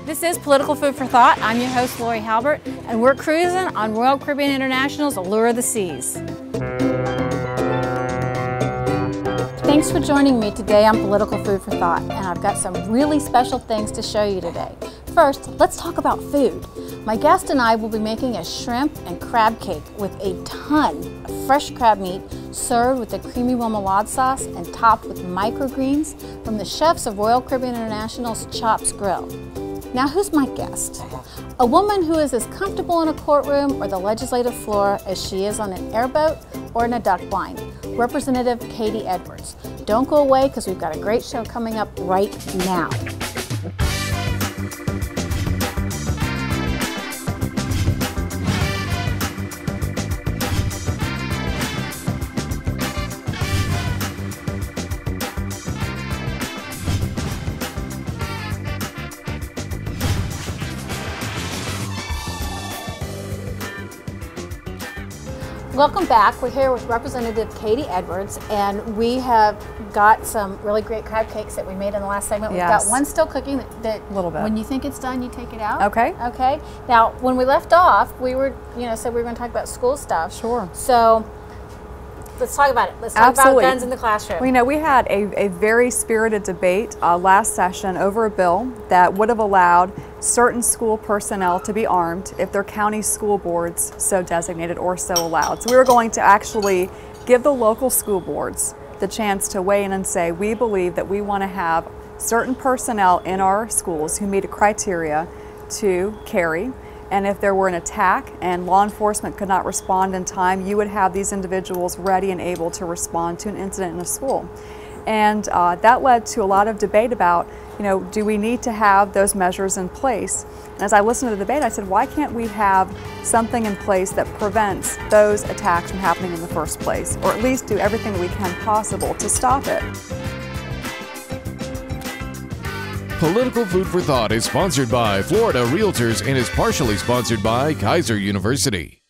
This is Political Food for Thought. I'm your host, Lori Halbert, and we're cruising on Royal Caribbean International's Allure of the Seas. Thanks for joining me today on Political Food for Thought, and I've got some really special things to show you today. First, let's talk about food. My guest and I will be making a shrimp and crab cake with a ton of fresh crab meat served with a creamy remoulade sauce and topped with microgreens from the chefs of Royal Caribbean International's Chops Grill. Now, who's my guest? A woman who is as comfortable in a courtroom or the legislative floor as she is on an airboat or in a duck blind. Representative Katie Edwards. Don't go away because we've got a great show coming up right now. Welcome back. We're here with Representative Katie Edwards, and we have got some really great crab cakes that we made in the last segment. We've got one still cooking that a little bit. When you think it's done, you take it out. Okay. Okay. Now, when we left off, we were, said we were going to talk about school stuff. Sure. So let's talk about it. Let's talk about guns in the classroom. Well, we had a very spirited debate last session over a bill that would have allowed certain school personnel to be armed if their county school boards so designated or so allowed. So we were going to actually give the local school boards the chance to weigh in and say, we believe that we want to have certain personnel in our schools who meet a criteria to carry. And if there were an attack and law enforcement could not respond in time, you would have these individuals ready and able to respond to an incident in a school. And that led to a lot of debate about, do we need to have those measures in place? And as I listened to the debate, I said, why can't we have something in place that prevents those attacks from happening in the first place, or at least do everything that we can possible to stop it? Political Food for Thought is sponsored by Florida Realtors and is partially sponsored by Kaiser University.